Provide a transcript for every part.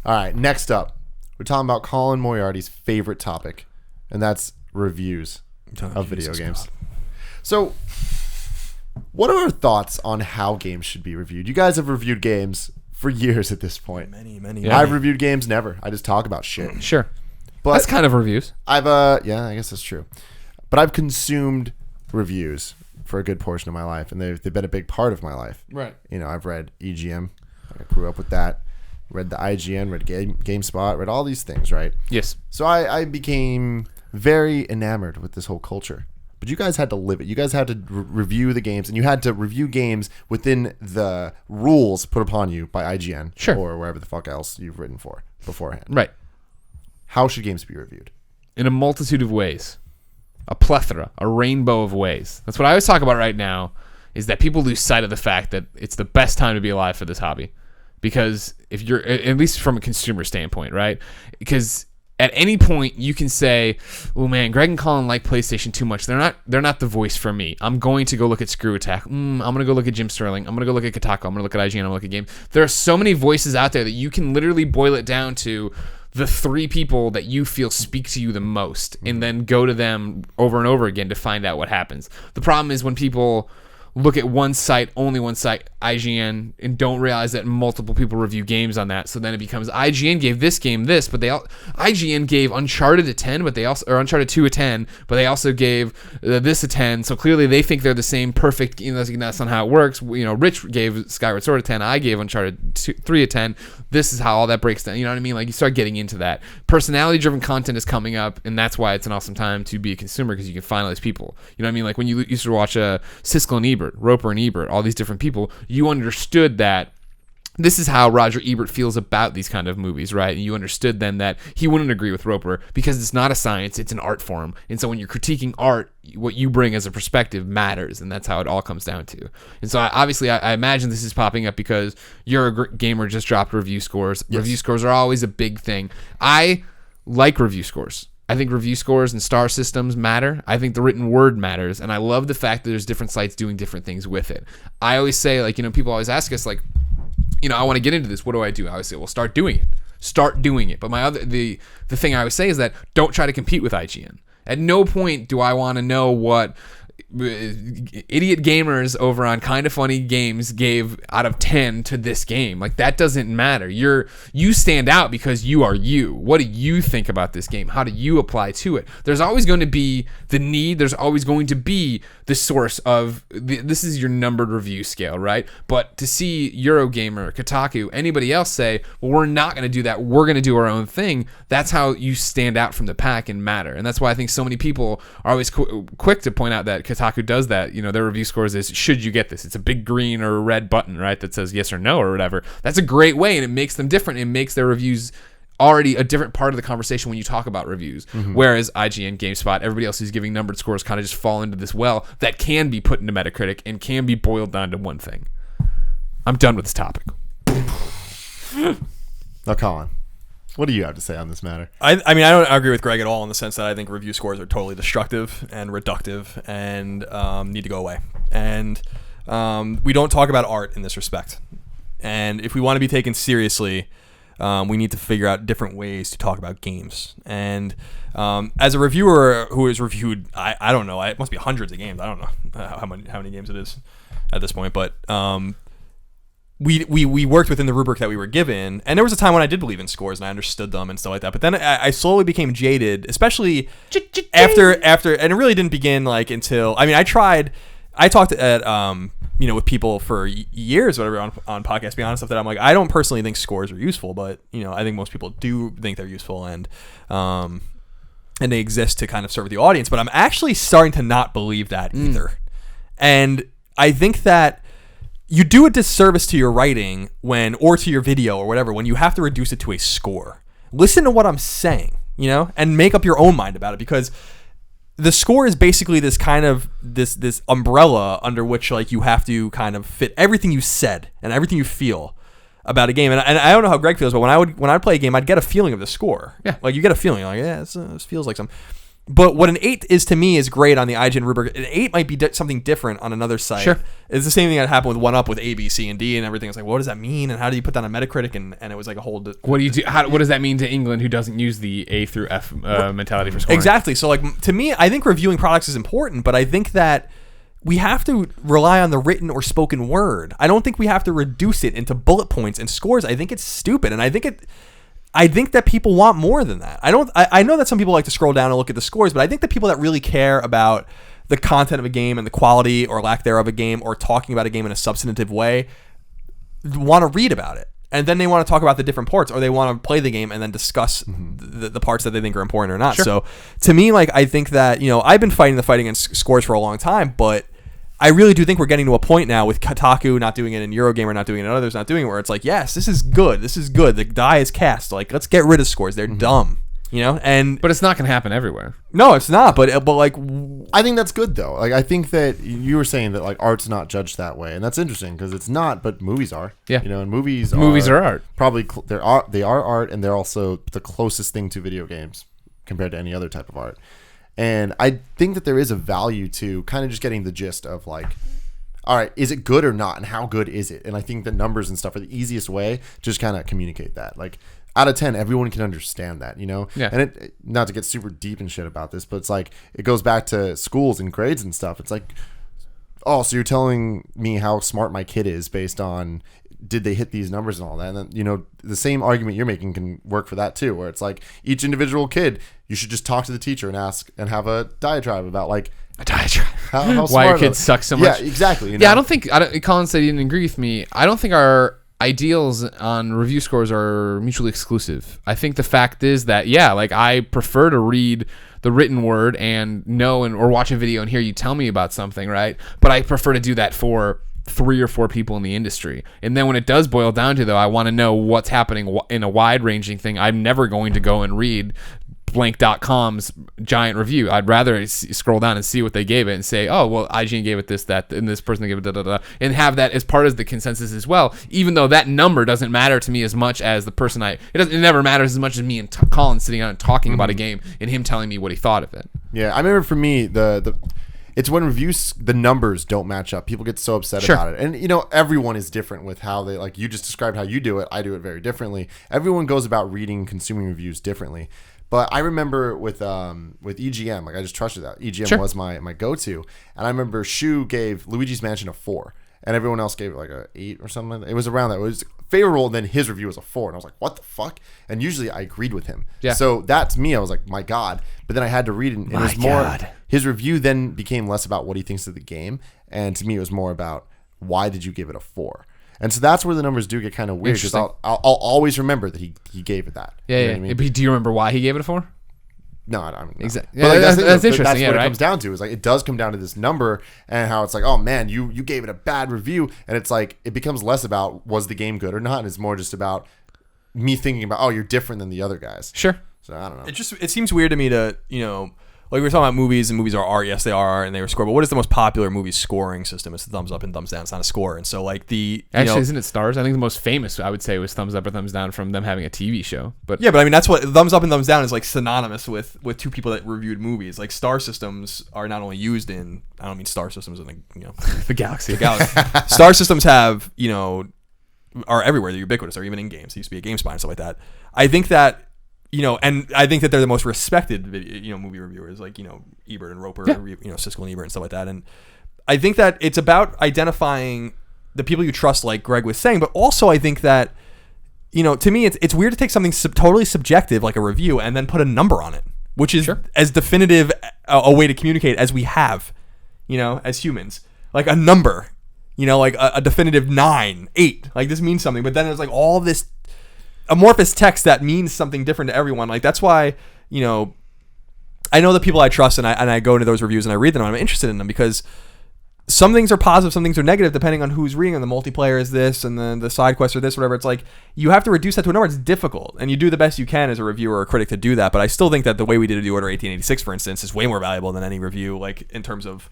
All right, next up, we're talking about Colin Moriarty's favorite topic, and that's reviews of video games. God. So, what are our thoughts on how games should be reviewed? You guys have reviewed games for years at this point. Many. I've reviewed games never. I just talk about shit. Sure. But that's kind of reviews. Yeah, I guess that's true. But I've consumed reviews for a good portion of my life, and they've been a big part of my life. Right. You know, I've read EGM. I grew up with that. Read the IGN, read GameSpot, read all these things, right? Yes. So I became very enamored with this whole culture. But you guys had to live it. You guys had to review the games, and you had to review games within the rules put upon you by IGN. Sure. Or wherever the fuck else you've written for beforehand. Right. How should games be reviewed? In a multitude of ways. A plethora. A rainbow of ways. That's what I always talk about right now, is that people lose sight of the fact that it's the best time to be alive for this hobby. Because if you're, at least from a consumer standpoint, right? Because at any point you can say, "Oh man, Greg and Colin like PlayStation too much. They're not the voice for me. I'm going to go look at Screw Attack. I'm going to go look at Jim Sterling. I'm going to go look at Kotaku. I'm going to look at IGN. I'm going to look at Game." There are so many voices out there that you can literally boil it down to the 3 people that you feel speak to you the most, and then go to them over and over again to find out what happens. The problem is when people look at one site, only one site, IGN, and don't realize that multiple people review games on that. So then it becomes IGN gave this game this, but IGN gave Uncharted a 10, but they also, or Uncharted 2 a 10, but they also gave this a 10. So clearly they think they're the same perfect. You know, that's not how it works. You know, Rich gave Skyward Sword a 10. I gave Uncharted 3 a 10. This is how all that breaks down. You know what I mean? Like, you start getting into that. Personality-driven content is coming up, and that's why it's an awesome time to be a consumer, because you can find all these people. You know what I mean? Like when you used to watch Siskel and Ebert, Roper and Ebert, all these different people, you understood that this is how Roger Ebert feels about these kind of movies, right? And you understood then that he wouldn't agree with Roper because it's not a science, it's an art form. And so when you're critiquing art, what you bring as a perspective matters, and that's how it all comes down to. And so I imagine this is popping up because you're a gamer, just dropped review scores. Yes. Review scores are always a big thing. I like review scores. I think review scores and star systems matter. I think the written word matters. And I love the fact that there's different sites doing different things with it. I always say, like, you know, people always ask us, like, you know, I want to get into this. What do? I always say, well, start doing it. Start doing it. But the thing I always say is that don't try to compete with IGN. At no point do I want to know what idiot gamers over on Kind of Funny Games gave out of 10 to this game. Like, that doesn't matter. You stand out because you are you. What do you think about this game? How do you apply to it? There's always going to be the need. There's always going to be the source of this is your numbered review scale, right? But to see Eurogamer, Kotaku, anybody else say, well, we're not going to do that. We're going to do our own thing. That's how you stand out from the pack and matter. And that's why I think so many people are always quick to point out that Kotaku does that. You know, their review scores is, should you get this? It's a big green or red button, right, that says yes or no or whatever. That's a great way, and it makes them different. It makes their reviews already a different part of the conversation when you talk about reviews. Mm-hmm. Whereas IGN, GameSpot, everybody else who's giving numbered scores kind of just fall into this well that can be put into Metacritic and can be boiled down to one thing. I'm done with this topic. Now, Colin, what do you have to say on this matter? I mean, I don't agree with Greg at all in the sense that I think review scores are totally destructive and reductive and need to go away. And we don't talk about art in this respect. And if we want to be taken seriously, we need to figure out different ways to talk about games. And as a reviewer who has reviewed, I don't know, it must be hundreds of games. I don't know how many games it is at this point, but we worked within the rubric that we were given, and there was a time when I did believe in scores and I understood them and stuff like that. But then I slowly became jaded, especially after, and it really didn't begin like until I talked at with people for years, whatever, on podcasts, be honest, stuff that I'm like, I don't personally think scores are useful, but I think most people do think they're useful, and they exist to kind of serve the audience. But I'm actually starting to not believe that either, and I think that you do a disservice to your writing or to your video or whatever when you have to reduce it to a score. Listen to what I'm saying, and make up your own mind about it, because the score is basically this kind of this umbrella under which like you have to kind of fit everything you said and everything you feel about a game. And I don't know how Greg feels, but when I would play a game, I'd get a feeling of the score. Yeah, like you get a feeling like, yeah, this feels like some. But what an 8 is to me is great on the IGN rubric. An 8 might be something different on another site. Sure. It's the same thing that happened with 1UP with A, B, C, and D and everything. It's like, what does that mean? And how do you put that on Metacritic? And it was like a whole... What do you do? What does that mean to England, who doesn't use the A through F mentality for scoring? Exactly. So, like, to me, I think reviewing products is important, but I think that we have to rely on the written or spoken word. I don't think we have to reduce it into bullet points and scores. I think it's stupid, and I think that people want more than that. I know that some people like to scroll down and look at the scores, but I think the people that really care about the content of a game and the quality or lack thereof of a game, or talking about a game in a substantive way, want to read about it. And then they want to talk about the different parts, or they want to play the game and then discuss the parts that they think are important or not. Sure. So to me, like, I think that, I've been fighting the fight against scores for a long time, but I really do think we're getting to a point now with Kotaku not doing it and Eurogamer not doing it and others not doing it, where it's like, yes, this is good. This is good. The die is cast. Like, let's get rid of scores. They're dumb, And But it's not going to happen everywhere. no, it's not. But like, I think that's good though. Like, I think that you were saying that like art's not judged that way, and that's interesting because it's not. But movies are. Yeah. And movies are art. Probably they are art, and they're also the closest thing to video games compared to any other type of art. And I think that there is a value to kind of just getting the gist of like, all right, is it good or not? And how good is it? And I think the numbers and stuff are the easiest way to just kind of communicate that. Like, out of 10, everyone can understand that, Yeah. And it, not to get super deep and shit about this, but it's like, it goes back to schools and grades and stuff. It's like, oh, so you're telling me how smart my kid is based on, did they hit these numbers and all that? And then, the same argument you're making can work for that too, where it's like each individual kid, you should just talk to the teacher and ask and have a diatribe about like A diatribe. how Why your smart kids suck so much. Yeah, exactly. Yeah, I don't think Colin said he didn't agree with me. I don't think our ideals on review scores are mutually exclusive. I think the fact is that, like, I prefer to read the written word and know or watch a video and hear you tell me about something, right? But I prefer to do that for 3 or 4 people in the industry. And then when it does boil down to, though, I want to know what's happening in a wide-ranging thing. I'm never going to go and read blank.com's giant review. I'd rather scroll down and see what they gave it and say, oh, well, IGN gave it this, that, and this person gave it da-da-da, and have that as part of the consensus as well, even though that number doesn't matter to me as much as the person it never matters as much as me and Colin sitting down and talking about a game and him telling me what he thought of it. Yeah, I remember for me, it's when reviews, the numbers don't match up. People get so upset about it. And, everyone is different with how they, like you just described how you do it. I do it very differently. Everyone goes about reading, consuming reviews differently. But I remember with EGM, like I just trusted that. EGM was my go-to. And I remember Shu gave Luigi's Mansion a 4. And everyone else gave it like a 8 or something. It was around that. It was favorable, and then his review was a 4. And I was like, what the fuck? And usually I agreed with him. Yeah. So that to me, I was like, my God. But then I had to read it. And it was more, his review then became less about what he thinks of the game. And to me, it was more about, why did you give it a 4? And so that's where the numbers do get kind of weird, because I'll always remember that he gave it that. Yeah, you know what I mean? But do you remember why he gave it a 4? No, I don't know. Exactly. But Yeah, that's interesting. That's what right? it comes down to. Is like, it does come down to this number, and how it's like, oh man, you gave it a bad review, and it's like, it becomes less about was the game good or not, and it's more just about me thinking about, oh, you're different than the other guys. Sure. So I don't know. It seems weird to me to, like we were talking about movies, and movies are art. Yes, they are art, and they were scored. But what is the most popular movie scoring system? It's the thumbs up and thumbs down. It's not a score. And so, like, actually, isn't it stars? I think the most famous, I would say, was thumbs up or thumbs down from them having a TV show. But yeah, but I mean, that's what thumbs up and thumbs down is like synonymous with two people that reviewed movies. Like, star systems are not only used in, I don't mean star systems in the galaxy. Star systems have, are everywhere. They're ubiquitous. They're even in games. It used to be a GameSpy and stuff like that. I think that. And I think that they're the most respected movie reviewers, like, Ebert and Roper, Siskel and Ebert and stuff like that. And I think that it's about identifying the people you trust, like Greg was saying, but also I think that, to me, it's weird to take something totally subjective, like a review, and then put a number on it, which is as definitive a way to communicate as we have, as humans. Like a number, like a definitive 9, 8, like this means something, but then there's like all this amorphous text that means something different to everyone. Like, that's why, I know the people I trust, and I go into those reviews and I read them, and I'm interested in them, because some things are positive, some things are negative, depending on who's reading them. The multiplayer is this, and then the side quests are this, whatever. It's like, you have to reduce that to a number. It's difficult, and you do the best you can as a reviewer or a critic to do that. But I still think that the way we did the Order 1886, for instance, is way more valuable than any review, like in terms of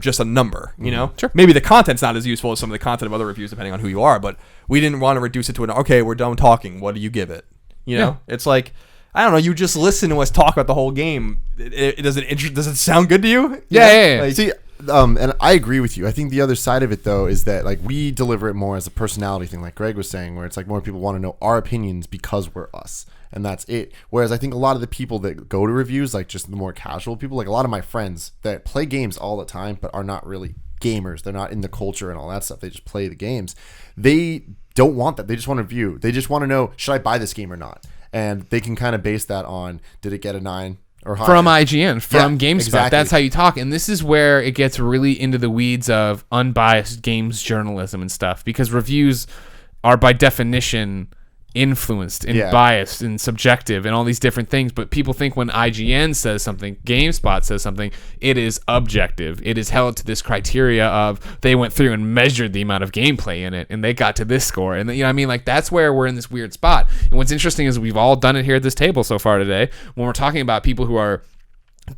just a number, Sure. Maybe the content's not as useful as some of the content of other reviews, depending on who you are, but we didn't want to reduce it to okay, we're done talking. What do you give it? It's like, I don't know, you just listen to us talk about the whole game. Does it sound good to you? Yeah. Like, see, and I agree with you. I think the other side of it, though, is that like we deliver it more as a personality thing, like Greg was saying, where it's like more people want to know our opinions because we're us, and that's it. Whereas I think a lot of the people that go to reviews, like just the more casual people, like a lot of my friends that play games all the time but are not really gamers, they're not in the culture and all that stuff, they just play the games, they don't want that. They just want to review. They just want to know, should I buy this game or not? And they can kind of base that on, did it get a 9 or higher? From IGN, from GameSpot. Exactly. That's how you talk. And this is where it gets really into the weeds of unbiased games journalism and stuff, because reviews are by definition influenced and biased and subjective and all these different things. But people think when IGN says something, GameSpot says something, it is objective. It is held to this criteria of they went through and measured the amount of gameplay in it and they got to this score. And you know what I mean? Like, that's where we're in this weird spot. And what's interesting is we've all done it here at this table so far today. When we're talking about people who are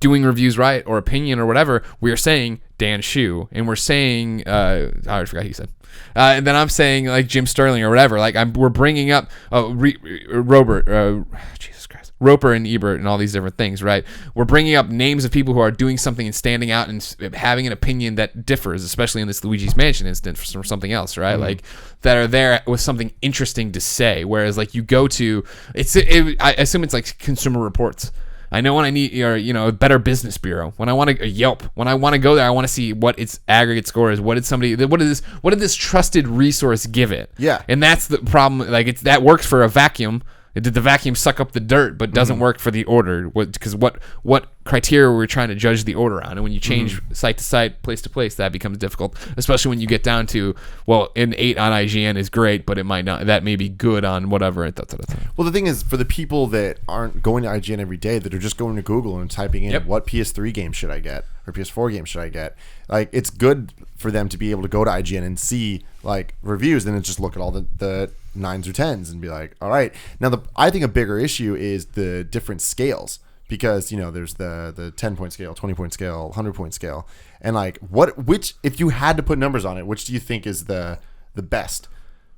doing reviews right or opinion or whatever, we are saying Dan Shu, and we're saying I forgot who you said, and then I'm saying like Jim Sterling or whatever. Like we're bringing up Roper and Ebert and all these different things, right? We're bringing up names of people who are doing something and standing out and having an opinion that differs, especially in this Luigi's Mansion instance from something else, right? Like that are there with something interesting to say. Whereas like you go to, I assume it's like Consumer Reports. I know when I need, or a Better Business Bureau, when I want to Yelp, when I want to go there, I want to see what its aggregate score is. What did this trusted resource give it? Yeah. And that's the problem. Like that works for a vacuum. Did the vacuum suck up the dirt, but doesn't work for the order? Because what criteria we're trying to judge the order on, and when you change site to site, place to place, that becomes difficult. Especially when you get down to, well, an 8 on IGN is great, but it might not. That may be good on whatever. Well, the thing is, for the people that aren't going to IGN every day, that are just going to Google and typing in what PS3 game should I get or PS4 game should I get, like it's good for them to be able to go to IGN and see like reviews, and then just look at all the 9s or 10s and be like, all right. Now, I think a bigger issue is the different scales, because there's the 10-point scale, 20-point scale, 100-point scale, and like which if you had to put numbers on it, which do you think is the best?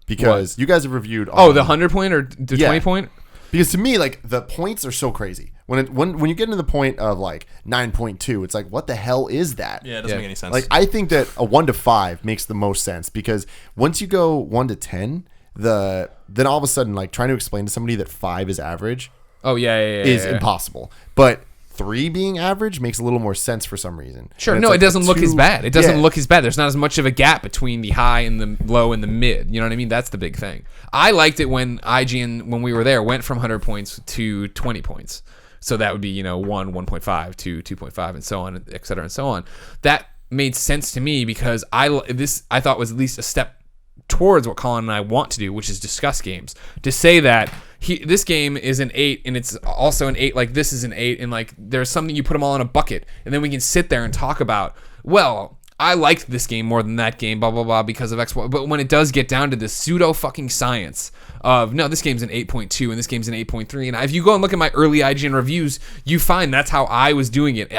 Because you guys have reviewed the 100-point or the 20-point. Because to me, like the points are so crazy. When you get into the point of like 9.2, it's like, what the hell is that? Yeah, it doesn't make any sense. Like I think that a 1 to 5 makes the most sense, because once you go 1 to 10, then all of a sudden, like trying to explain to somebody that 5 is average, is impossible. But 3 being average makes a little more sense for some reason. Sure, no, like it doesn't look as bad. It doesn't look as bad. There's not as much of a gap between the high and the low and the mid. You know what I mean? That's the big thing. I liked it when IGN, when we were there, went from 100 points to 20 points. So that would be 1, 1.5, 2, 2.5, and so on, et cetera, and so on. That made sense to me because I thought was at least a step towards what Colin and I want to do, which is discuss games. To say that this game is an 8 and it's also an 8, like this is an 8, and like there's something, you put them all in a bucket, and then we can sit there and talk about, well, I liked this game more than that game, blah, blah, blah, because of X, Y. But when it does get down to this pseudo fucking science of, no, this game's an 8.2 and this game's an 8.3. And if you go and look at my early IGN reviews, you find that's how I was doing it.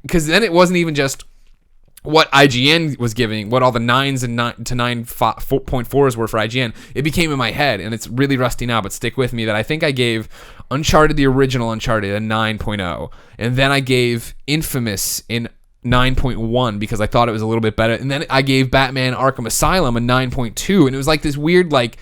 Because then it wasn't even just what IGN was giving, what all the 9s and 9 to 9.4s were for IGN. It became in my head, and it's really rusty now, but stick with me, that I think I gave Uncharted, the original Uncharted, a 9.0. And then I gave Infamous in 9.1 because I thought it was a little bit better, and then I gave Batman Arkham Asylum a 9.2, and it was like this weird, like,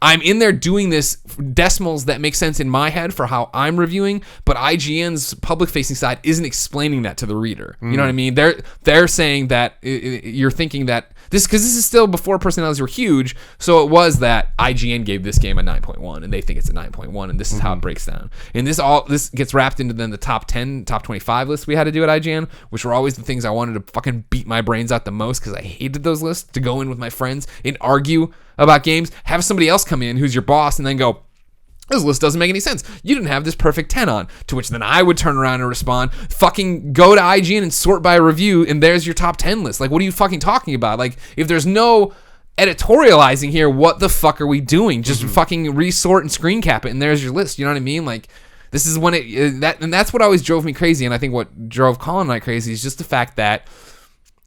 I'm in there doing this decimals that make sense in my head for how I'm reviewing, but IGN's public-facing side isn't explaining that to the reader. You know what I mean? They're saying that you're thinking that this, because this is still before personalities were huge, so it was that IGN gave this game a 9.1 and they think it's a 9.1, and this is how it breaks down. And this gets wrapped into then the top 10, top 25 lists we had to do at IGN, which were always the things I wanted to fucking beat my brains out the most, because I hated those lists, to go in with my friends and argue about games, have somebody else come in who's your boss and then go, this list doesn't make any sense. You didn't have this perfect 10 on. To which then I would turn around and respond, fucking go to IGN and sort by review, and there's your top 10 list. Like, what are you fucking talking about? Like, if there's no editorializing here, what the fuck are we doing? Just fucking resort and screen cap it, and there's your list. You know what I mean? Like, this is when and that's what always drove me crazy, and I think what drove Colin and I crazy is just the fact that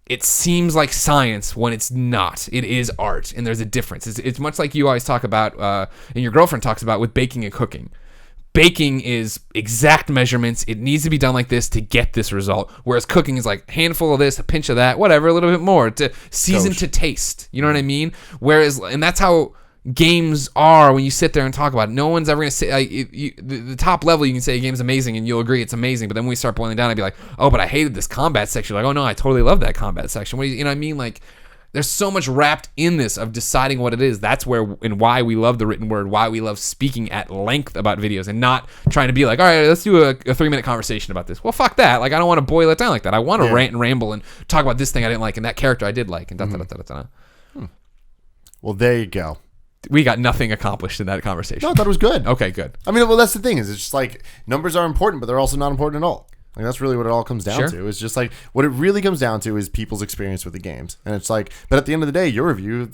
it seems like science when it's not. It is art, and there's a difference. It's much like you always talk about, and your girlfriend talks about with baking and cooking. baking is exact measurements. It needs to be done like this to get this result. Whereas cooking is like handful of this, a pinch of that, whatever, a little bit more to season to taste. You know what I mean? Whereas, and that's how games are when you sit there and talk about it. No one's ever going to say, like, the top level, you can say a game's amazing and you'll agree it's amazing. But then when we start boiling down, I'd be like, oh, but I hated this combat section. Like, oh no, I totally love that combat section. What do you know what I mean? like, there's so much wrapped in this of deciding what it is. That's where and why we love the written word, why we love speaking at length about videos and not trying to be like, all right, let's do a 3-minute conversation about this. Well, fuck that. Like, I don't want to boil it down like that. I want to rant and ramble and talk about this thing I didn't like and that character I did like and da-da-da-da-da. Well, there you go. We got nothing accomplished in that conversation. No, I thought it was good. Okay, good. I mean, well, that's the thing is it's just like numbers are important, but they're also not important at all. Like, that's really what it all comes down to. It's just like what it really comes down to is people's experience with the games. And it's like, but at the end of the day, your review,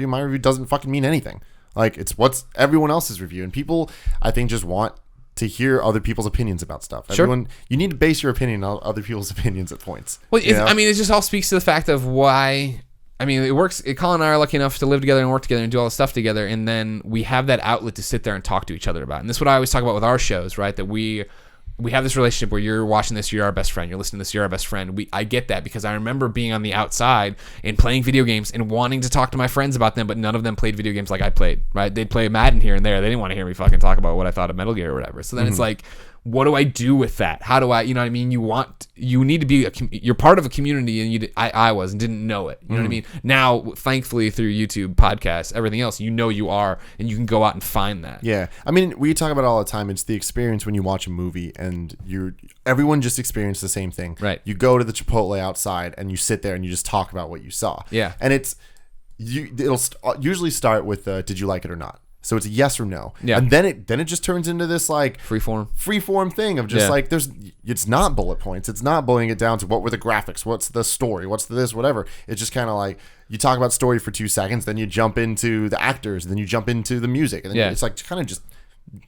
my review doesn't fucking mean anything. Like, it's what's everyone else's review. And people, I think, just want to hear other people's opinions about stuff. Everyone, you need to base your opinion on other people's opinions at points. Well, I mean, it just all speaks to the fact of why. I mean, it works. Colin and I are lucky enough to live together and work together and do all this stuff together. And then we have that outlet to sit there and talk to each other about. And this is what I always talk about with our shows, right? That we have this relationship where you're watching this, you're our best friend. You're listening to this, you're our best friend. I get that because I remember being on the outside and playing video games and wanting to talk to my friends about them, but none of them played video games like I played, right? They'd play Madden here and there. They didn't want to hear me fucking talk about what I thought of Metal Gear or whatever. So then it's like, what do I do with that? How do I, you know what I mean? You need to be, you're part of a community and I was and didn't know it. You know what I mean? Now, thankfully through YouTube, podcasts, everything else, you are, and you can go out and find that. Yeah. I mean, we talk about it all the time. It's the experience when you watch a movie and everyone just experienced the same thing. Right. You go to the Chipotle outside and you sit there and you just talk about what you saw. Yeah. And it'll usually start with, did you like it or not? So it's a yes or no. Yeah. And then it just turns into this like freeform thing of just like it's not bullet points. It's not boiling it down to what were the graphics, what's the story, what's the this, whatever. It's just kind of like you talk about story for 2 seconds, then you jump into the actors, then you jump into the music, and then it's like kind of just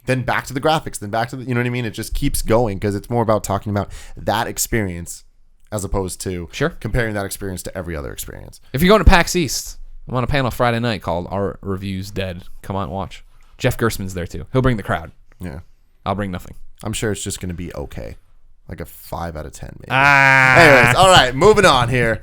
then back to the graphics, then back to the, you know what I mean? It just keeps going because it's more about talking about that experience as opposed to comparing that experience to every other experience. If you're going to PAX East, I'm on a panel Friday night called Our Review's Dead. Come on and watch. Jeff Gerstmann's there too. He'll bring the crowd. Yeah. I'll bring nothing. I'm sure it's just going to be okay. Like a 5 out of 10 maybe. Anyways, all right, moving on here.